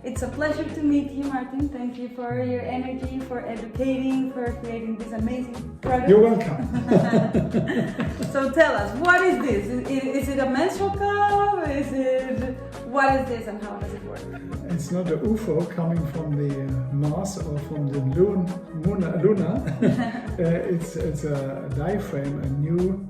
It's a pleasure to meet you, Martin. Thank you for your energy, for educating, for creating this amazing product. You're welcome. So tell us, what is this? Is it a menstrual cup? What is this and how does it work? It's not an UFO coming from the Mars or from the Luna. It's a diaphragm, a new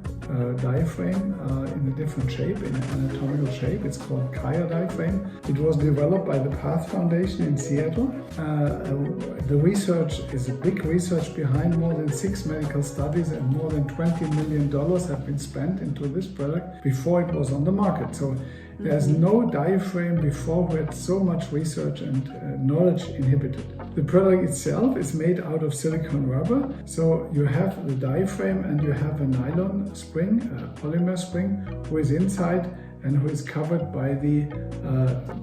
diaphragm in a different shape, in an anatomical shape. It's called Kaya diaphragm. It was developed by the Path Foundation in Seattle. The research is a big research behind. More than 6 medical studies and more than $20 million have been spent into this product before it was on the market. So there's no diaphragm before who had so much research and knowledge inhibited. The product itself is made out of silicone rubber. So you have the diaphragm and you have a nylon spring, a polymer spring, who is inside and who is covered by the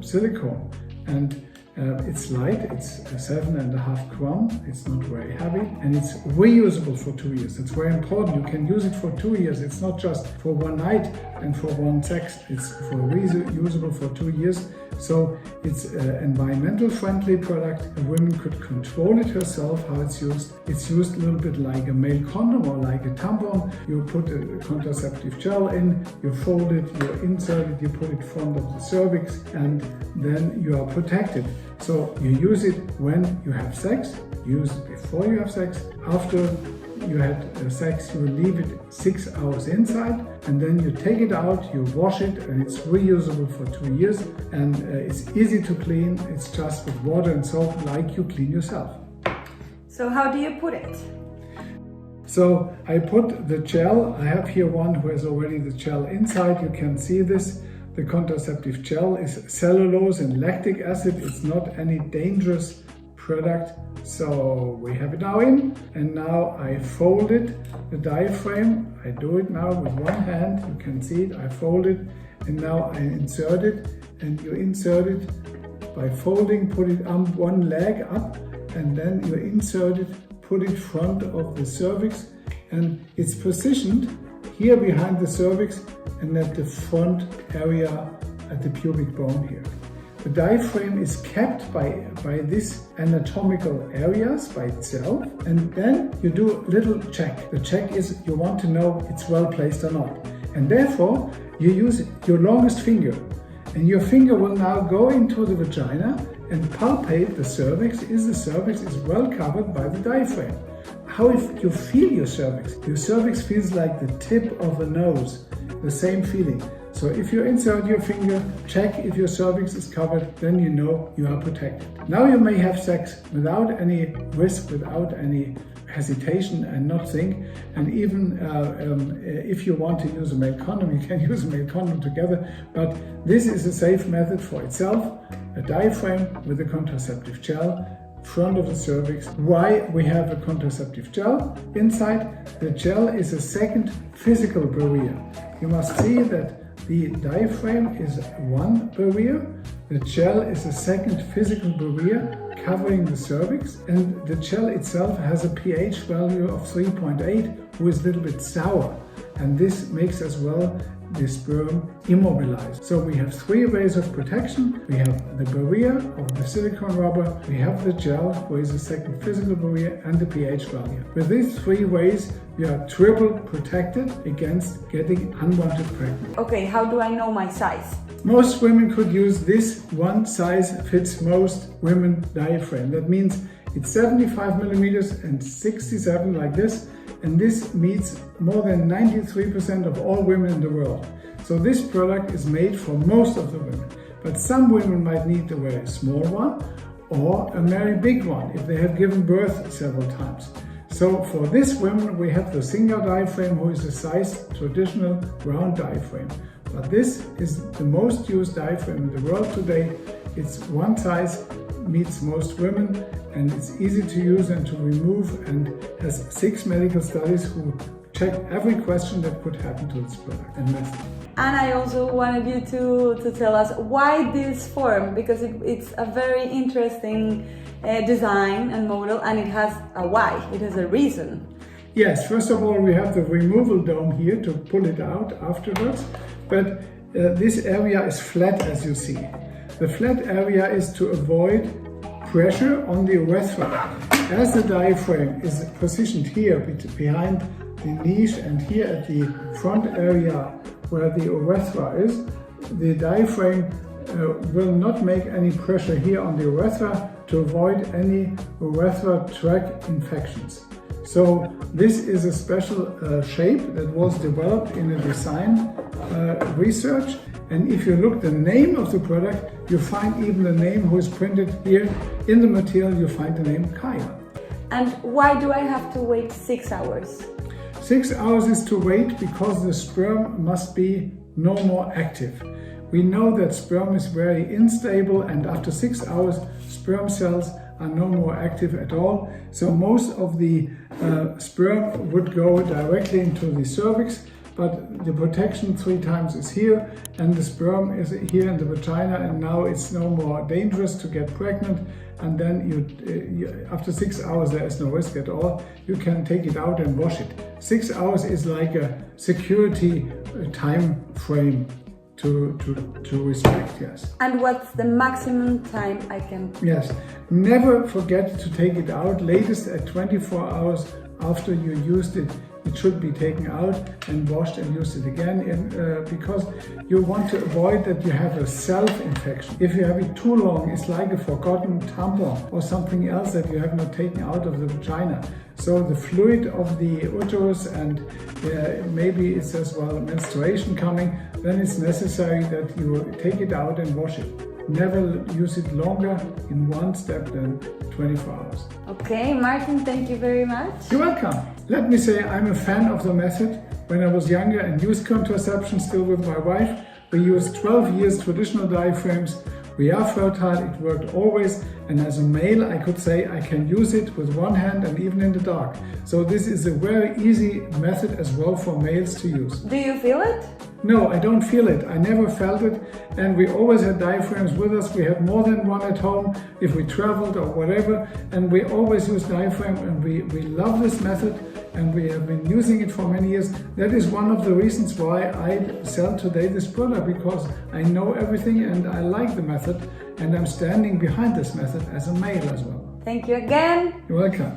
silicone. And it's light, it's 7.5 grams, it's not very heavy, and it's reusable for 2 years. It's very important. You can use it for 2 years. It's not just for one night and for one sex. It's for reusable for 2 years. So it's an environmental friendly product. A woman could control it herself, how it's used. It's used a little bit like a male condom or like a tampon. You put a contraceptive gel in, you fold it, you insert it, you put it in front of the cervix, and then you are protected. So you use it when you have sex, you use it before you have sex. After you had sex, you will leave it 6 hours inside, and then you take it out, you wash it, and it's reusable for 2 years. And it's easy to clean. It's just with water and soap, like you clean yourself. So how do you put it? So I put the gel. I have here one who has already the gel inside. You can see this. The contraceptive gel is cellulose and lactic acid. It's not any dangerous product. So we have it now in, and now I fold it, the diaphragm. I do it now with one hand. You can see it. I fold it, and now I insert it. And you insert it by folding, put it on one leg up, and then you insert it, put it front of the cervix, and it's positioned here behind the cervix and at the front area at the pubic bone here. The diaphragm is kept by these anatomical areas by itself, and then you do a little check. The check is you want to know it's well placed or not. And therefore you use your longest finger, and your finger will now go into the vagina and palpate the cervix. Is the cervix is well covered by the diaphragm? How if you feel your cervix? Your cervix feels like the tip of a nose, the same feeling. So if you insert your finger, check if your cervix is covered, then you know you are protected. Now you may have sex without any risk, without any hesitation and not think. And even if you want to use a male condom, you can use a male condom together. But this is a safe method for itself, a diaphragm with a contraceptive gel, front of the cervix. Why we have a contraceptive gel inside? The gel is a second physical barrier. You must see that the diaphragm is one barrier, the gel is a second physical barrier covering the cervix, and the gel itself has a pH value of 3.8, which is a little bit sour, and this makes as well the sperm immobilized. So we have 3 ways of protection. We have the barrier of the silicone rubber, we have the gel, which is a second physical barrier, and the pH value. With these 3 ways, we are triple protected against getting unwanted pregnant. Okay, how do I know my size? Most women could use this. One size fits most women diaphragm. That means it's 75 millimeters and 67 like this. And this meets more than 93% of all women in the world. So this product is made for most of the women. But some women might need a very small one or a very big one if they have given birth several times. So for this women, we have the Singer diaphragm, who is a size traditional round diaphragm. But this is the most used diaphragm in the world today. It's one size, meets most women, and it's easy to use and to remove, and has 6 medical studies who check every question that could happen to this product and method. And I also wanted you to tell us why this form, because it's a very interesting design and model, and it has a why, it has a reason. Yes, first of all, we have the removal dome here to pull it out afterwards, but this area is flat, as you see. The flat area is to avoid pressure on the urethra. As the diaphragm is positioned here behind the niche and here at the front area where the urethra is, the diaphragm will not make any pressure here on the urethra to avoid any urethra tract infections. So this is a special shape that was developed in a design research, and if you look the name of the product, you find even the name who is printed here in the material, you find the name Kaya. And why do I have to wait 6 hours? 6 hours is to wait because the sperm must be no more active. We know that sperm is very unstable, and after 6 hours sperm cells are no more active at all. So most of the sperm would go directly into the cervix, but the protection 3 times is here, and the sperm is here in the vagina, and now it's no more dangerous to get pregnant. And then after 6 hours there is no risk at all. You can take it out and wash it. 6 hours is like a security time frame to respect, yes. And what's the maximum time I can? Yes, never forget to take it out. Latest at 24 hours after you used it, it should be taken out and washed and used it again, because you want to avoid that you have a self-infection. If you have it too long, it's like a forgotten tampon or something else that you have not taken out of the vagina. So the fluid of the uterus, and maybe it's as well menstruation coming, then it's necessary that you take it out and wash it. Never use it longer in one step than 24 hours. Okay, Martin, thank you very much. You're welcome. Let me say I'm a fan of the method. When I was younger and used contraception still with my wife, we used 12 years traditional diaphragms. We are fertile, it worked always, and as a male I could say I can use it with one hand and even in the dark. So this is a very easy method as well for males to use. Do you feel it? No, I don't feel it. I never felt it, and we always had diaphragms with us. We had more than one at home if we traveled or whatever, and we always use diaphragm, and we love this method, and we have been using it for many years. That is one of the reasons why I sell today this product, because I know everything and I like the method, and I'm standing behind this method as a male as well. Thank you again. You're welcome.